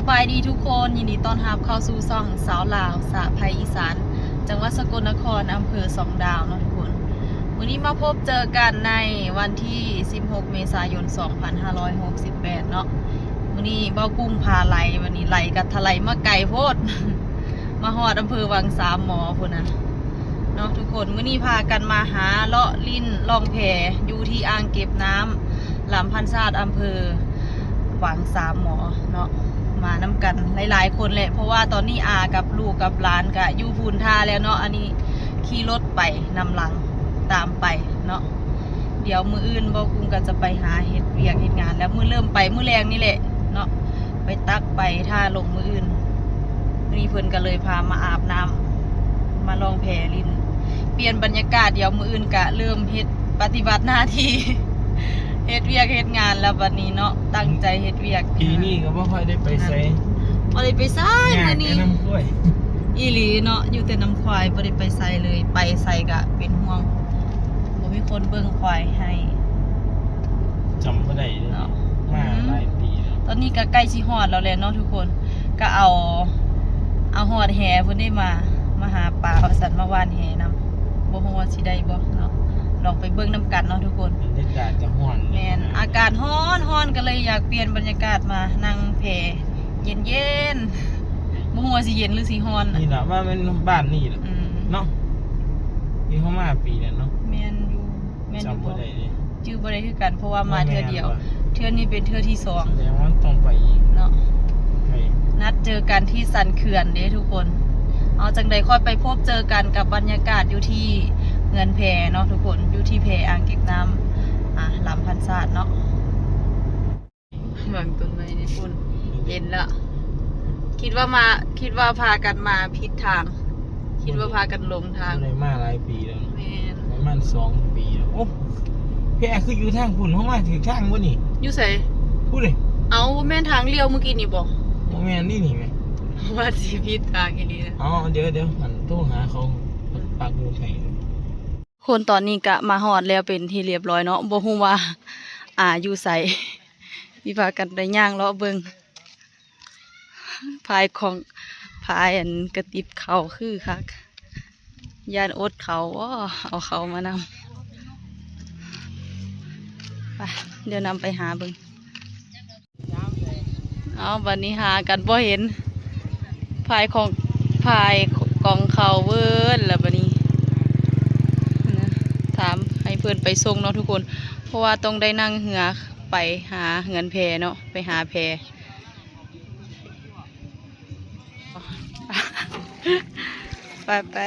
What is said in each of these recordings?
บายดีทุกคนยินดีต้อนรับเข้าสู่ช่องสาวลาวสะไพอีสานจังหวัดสกลนครอำเภอสองดาวเนาะทุกคนวันนี้มาพบเจอกันในวันที่16เมษายน2568เนาะวันนี้เบ้ากุ้งพาไหลวันนี้ไหลกับทะไลมาไก่โพด มาฮอดอำเภอวังสามหมอพุ่นนะเนาะทุกคนวันนี้พากันมาหาเลาะลิ้นล่องแพอยู่ที่อ่างเก็บน้ำลำพันซาดอำเภอวังสามหมอเนาะมานำกันหลายๆคนแหละเพราะว่าตอนนี้อากับลูกกับหลานก็อยู่พูนท่าแล้วเนาะอันนี้ขี่รถไปนำหลังตามไปเนาะเดี๋ยวมืออื่นบอกกุ้งก็จะไปหาเห็ดเวียกเห็ดงานแล้วมือเริ่มไปมือแรงนี่แหละเนาะไปตักไปท่าลงมืออื่นนี่เพิ่นก็เลยพามาอาบน้ำมาลองแพลินเปลี่ยนบรรยากาศเดี๋ยวมืออื่นก็เริ่มเฮ็ดปฏิบัติหน้าที่ เฮ็ดเวียกเฮ็ดงานแล้ววันนี้เนาะตั้งใจเฮ็ดเวียกปีนี้ก็บ่ค่อยได้ไปไสบ่ได้ไปไสมื้อนี้ น้ำกล้วย อีหลีเนาะอยู่แต่น้ำควายบ่ได้ไปไสเลยไปไสก็เป็นห่วงบ่มีคนเบิ่งควายให้ จำบ่ได้เลย เนาะ มาหลายปีแล้ว ตอนนี้ก็ใกล้สิฮอดแล้วแหละเนาะทุกคนก็เอาฮอดแหเพิ่นได้มาหาปลาเอาสันมาว่านแหนำบ่ฮู้ว่าสิได้บ่เนาะลองไปเบิ่งนํกันเนาะทุกคนบรรยากาศจะร้อน แม่นอากาศร้อนก็เลยอยากเปลี่ยนบรรยากาศมานั่งแพเย็นๆบ่ฮู้ว่าสิเย็นหรือสิร้อน นี่ล่ะว่ามันบ้านนี่ล่ะเนาะนี่เขามาปีแล้วเนาะ แม่นอยู่จำบ่ได้เลย จื้อบ่ได้คือกันเพราะว่ามาเทื่อเดียวเทื่อนี้เป็นเทื่อที่สอง แสดงว่าต้องไปอีก เนาะ ไป นัดเจอกันที่สันเขื่อนเด้ทุกคนเอาจังใดค่อยไปพบเจอกันกับบรรยากาศอยู่ที่เงินแพเนาะทุกคนอยู่ที่แพอ่างเก็บน้ำลำพันซาดเนาะบางต้นไม้ในปุ่นเย็นละคิดว่าพากันมาผิดทาง คิดว่าพากันลงทาง บ่ได้มาหลายปีแล้ว แม่น ประมาณ2 ปีแล้วโอ้แค่คืออยู่ทางพุ่นเฮามาถึงทางบ่นี่ อยู่ไส พูดดิ เอาแม่นทางเลี้ยวเมื่อกี้นี่บ่ บ่แม่นนี่แม่ ว่าสิผิดทางอีหลีนะ อ๋อเดี๋ยวหันโทรหาเขาปักหมุดให้ คนตอนนี้ก็มาฮอดแล้วเป็นที่เรียบร้อยเนาะบ่ฮู้ว่าอยู่ไสมีพากันได้ย่างเลาะเบิ่งพายของพายอันกระติบเขาคือคักย่านอดเขาเอาเขามานำไปเดี๋ยวนำไปหาเบิ่งเอาบัดนี้หากันบ่เห็นพายกองเขาเวิ้นแล้วบัดนี้นะถามให้เพื่อนไปส่งเนาะทุกคนเพราะว่าต้องได้นั่งเหือไปหาเงินแพเนาะไปหาแพไป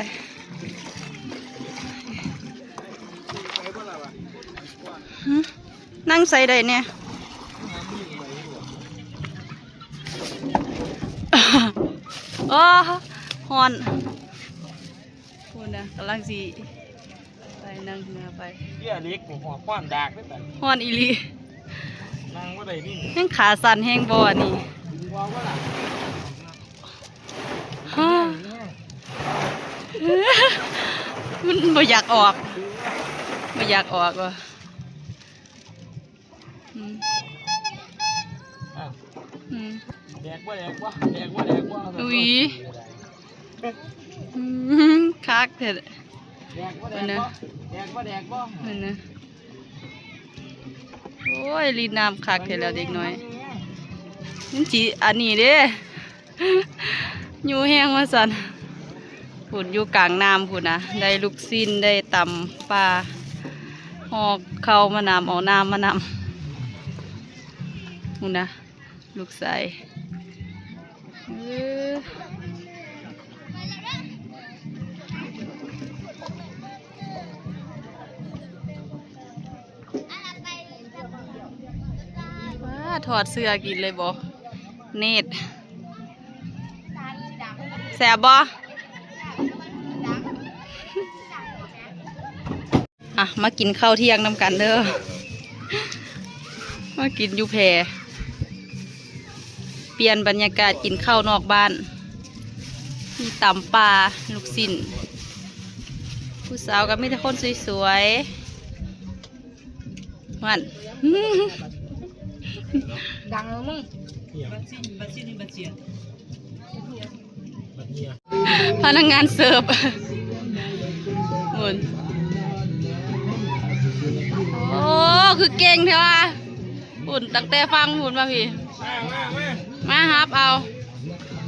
นั่งใส่ได้เนี่ยอ๋อฮอนพูดนะกำลังสิไปนั่งเหือไป เบี้ยเล็กหัวคว้านดากได้แต่ ฮอนอีลี นั่งบ่ได้นี่ แห้งขาสั่นแห้งบ่อนี่ ว่าว่าล่ะ ฮ่ามันบ่อยากออกว่ะอืม อ้าว อืม แดกบ่ อุ๊ย คักเถอะ แดกบ่ นั่นนะ โอ้ยลีนน้ำคักเถอะแล้วเด็กน้อยนี่จีอันนี้เด้ อยู่แห้งว่าสันผุนอยู่กลางน้ำผุนนะได้ลูกซิ้นได้ตำปลาหอกเข้ามานำเอาน้ำมานำผุนนะลูกใส่ถอดเสื้อกินเลยบ่เนตรแสบบ่มากินข้าวเที่ยงนำกันเด้อมากินอยู่แพเปลี่ยนบรรยากาศกินข้าวนอกบ้านมีตำปลาลูกชิ้นผู้สาวก็มีแต่คนสวยๆมัน ดังมึง พนักงานเสิร์ฟหุ่นโอ้คือเก่งเถอะว่ะหุ่นตั้งแต่ฟังหุ่นมาพี่มาครับเอา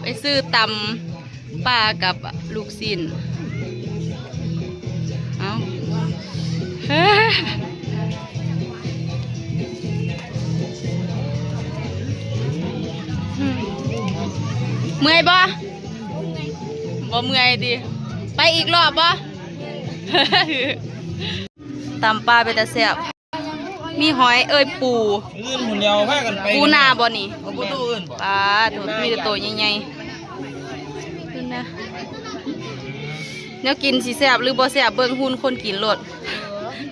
ไปซื้อตำปลากับลูกชิ้นเอาเฮ้ยเมื่อยบ่บ่เมื่อยดิไปอีกรอบบ่ ตำปลาเป็นตาแซ่บมีหอยปูอื่นหุ่นเดียวพากันไปปูนาบ่นี่ ปูตัวอื่นบ่ปลาถูกมีแต่ตัวใหญ่ๆขึ้นนะแนวกินสิแซ่บหรือบ่แซ่บเบิ่งหุ่นคนกินโลด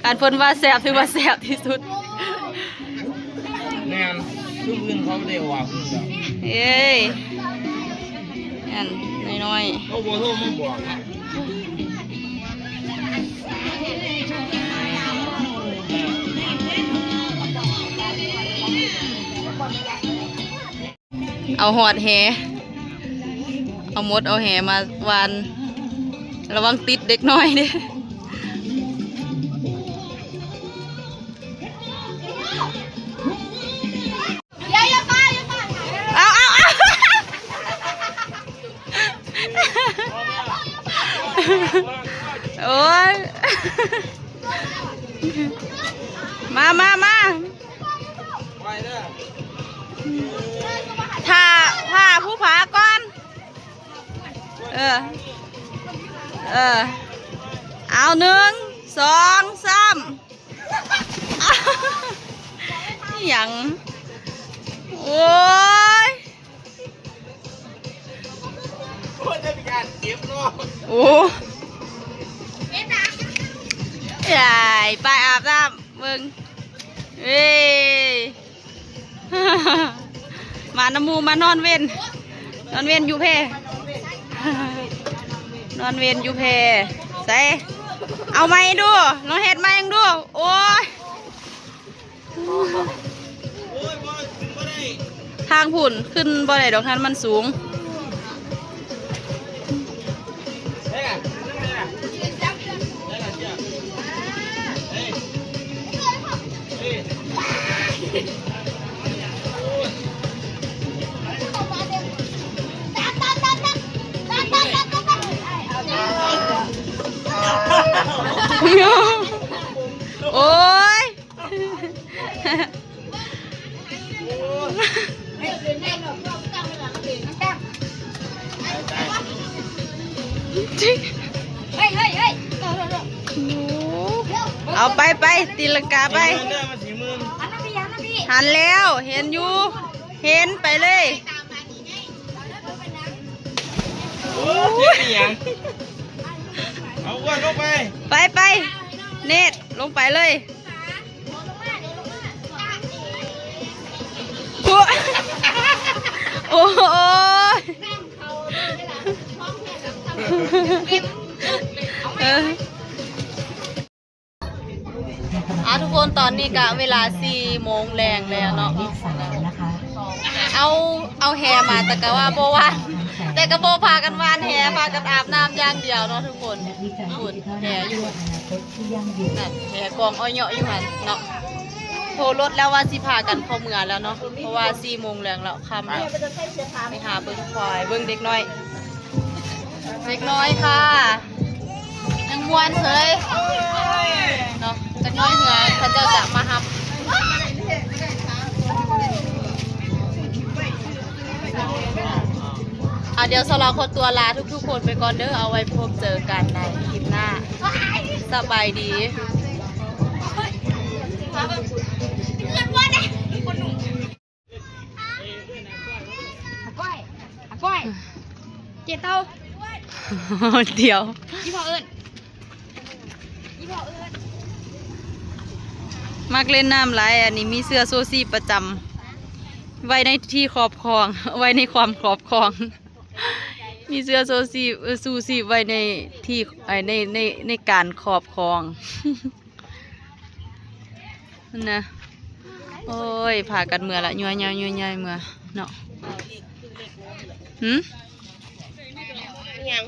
การเพิ่นว่าแซ่บถือว่าแซ่บที่สุดแม่นทุกอื่นเขาไม่ได้ว่าคุณจ้ะเอ้ยอันน้อยๆเขาบ่โทรมาบอกเอาหอดแหเอามดเอาแหมาวานระวังติดเด็กน้อยดิโอ้ยมาถ้าผู้ผาก่อนเอา1 2 3อย่างโอ้ยจะมีการเก็บเนาะโอ้ใหญ่ไปอาบน้ำมึงเฮ้ยมาน้ำมูมานอนเว้นอยู่เพนอนเว้นอยู่เพใส่เอาไม้ดูลองเห็ดไม้ยังดูโอ้ยทางผุ่นขึ้นบ่ได้ดอกท่านมันสูงโอ้ยเอาไปตีลังกาไปหันแล้วเห็นอยู่เห็นไปเลยเอาอ้วนลงไปเน็ตลงไปเลยโอ้ยทุกคนตอนนี้กะเวลา4 โมงแรงแล้วเนาะเอาแฮมาแต่ก็ว่าโบวานแต่ก็โบพากันวานแฮพากันอาบน้ำอย่างเดียวเนาะทุกคนหุ่นแฮอยู่นั่นแฮกองอ้อยเหยาะอยู่หันเนาะโทรรถแล้วว่าสิพากันเข้าเมืองแล้วเนาะเพราะว่า4 โมงแรงแล้วค่ำแล้วไปหาเบิ้งควายเบิ้งเด็กน้อยค่ะยังมวนเลยเนาะจะน้อยเหนือเขาจะมาทำเดี๋ยวสลาขอตัวลาทุกคนไปก่อนเด้อเอาไว้พบเจอกันในคลิปหน้าสบายดีก้อยเจ็ดเต้าเดี๋ยวยี่พ่อเอิญมักเล่นน้ำไหลอันนี้มีเสื้อโซซี่ประจำไว้ในที่ครอบครองไว้ในความครอบครองมีเสื้อโซซี่ไว้ในที่ในการครอบครองนะ โอ้ยผ่ากันเมื่อละยัวยัวยัวยัวเมื่อเนาะหืม ยัง